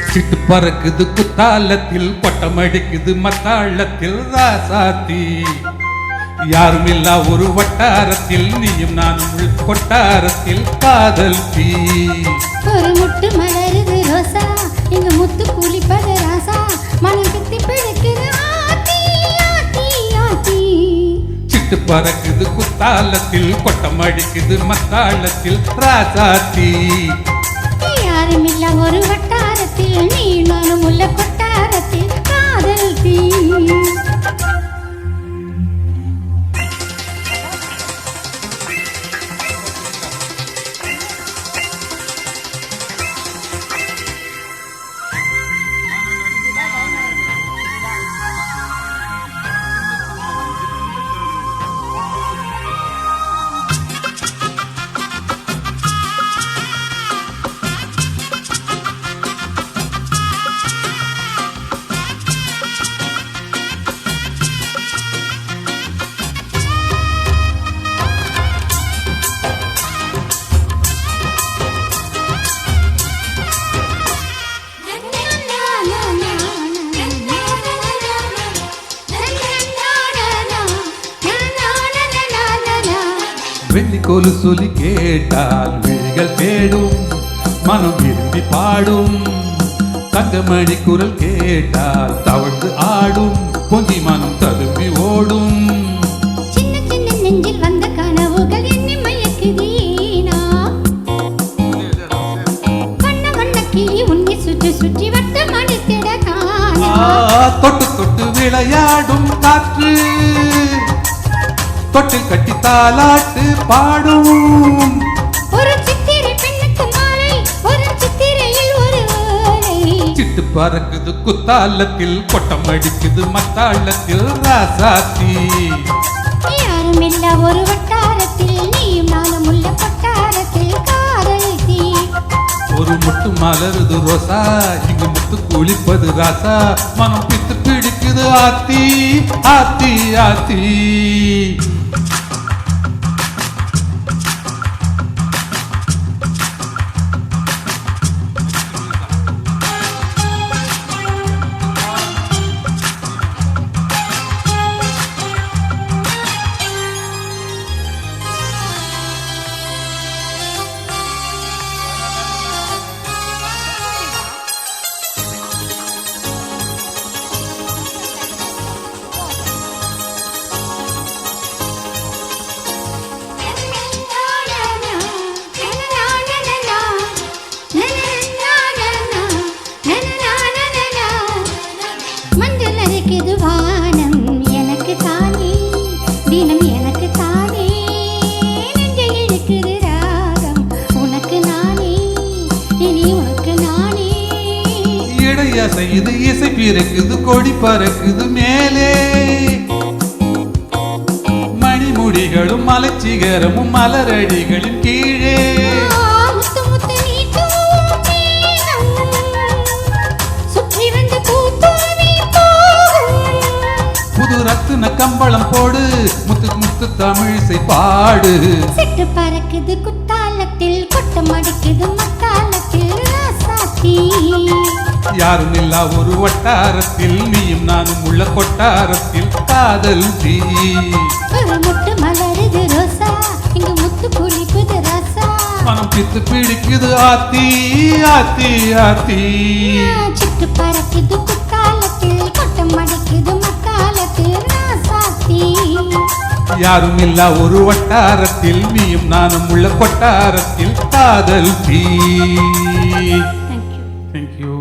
சிட்டு பறக்குது குத்தாலத்தில் கொட்டம் அடிக்குது மத்தாளத்தில் ராசாத்தி யாரும் இல்லா ஒரு வட்டாரத்தில் நீயும் நானும் உள் கொட்டாரத்தில் காதல் தீ ஒரு முட்டு மலருது ரோசா எங்க முத்து குளிப்பது ராசா மனம் பித்தி பிடிக்குது ஆத்தி ஆத்தி ஆத்தி சிட்டு பறக்குது குத்தாலத்தில் கொட்டம் அடிக்குது மத்தாளத்தில் ராசாத்தி யாரும் இல்ல ஒரு வட்டாரத்தில் நீ நானும் உள்ள கொட்டாரத்தில் காதல் தீ வெள்ளி கொலு சொல்லி கேட்டால் விழிகள் தேடும் மனம் விரும்பி பாடும் தங்கமணி குரல் கேட்டால் தவழ்ந்து ஆடும் பொங்கி மனம் ததும்பி ஓடும் சின்ன சின்ன நெஞ்சில் வந்த கனவுகள் என்னை மயக்குதீனா வண்ண வண்ண கிளி உன்னை சுற்றி சுற்றி வட்டம் அடித்திட காணா தொட்டு தொட்டு விளையாடும் காற்று தொட்டில் கட்டி தாலாட்டு பாடும் ஒரு சித்திரை பெண்ணுக்கு மாலை ஒரு சித்திரையில் ஒரு ஓலை சிட்டு பறக்குது குத்தாலத்தில் கொட்டம் அடிக்குது மத்தாளத்தில் ராசாத்தி யாரும் இல்ல ஒரு வட்டாரத்தில் நீயும் நானும் உள்ள கொட்டாரத்தில் காதல் தீ ஒரு முட்டு மலருது ரோசா இங்கு முத்து குளிப்பது ராசா மனம் பித்து பிடிக்குது ஆத்தி ஆத்தி ஆத்தி மஞ்சள் அரைக்குது வானம் எனக்கு தானே தினம் எனக்கு தானே நெஞ்சை இழுக்குது ராகம் உனக்கு நானே இனி உனக்கு நானே இடைய செய்து இசை பிறக்குது கொடி பறக்குது மேலே மணிமுடிகளும் மலைச்சிகரமும் மலரடிகளின் கீழே முத்து முத்து நீ தூவும் மேகம் சுற்றி வந்து பூத்தூவி போகும் புது ரத்தின கம்பளம் போடு முத்து முத்து தமிழிசை பாடு சிட்டு பறக்குது குத்தாலத்தில் கொட்டம் அடிக்குது மத்தாலத்தில் ராசாத்தி யாரும் இல்லா ஒரு வட்டாரத்தில் நீயும் நானும் உள்ள கொட்டாரத்தில் காதல் தீ ஒரு முட்டு மலருது ரோசா இங்கு முத்து குளிக்குது ராசா மனம் பித்து பிடிக்குது ஆத்தி ஆத்தி ஆத்தி சிட்டு பறக்குது குத்தாலத்தில் கொட்டம் அடிக்குது மத்தாலத்தில் ராசாத்தி யாரும் இல்லா ஒரு வட்டாரத்தில் நீயும் நானும் உள்ள கொட்டாரத்தில் காதல் தீ தேங்க்யூ தேங்க்யூ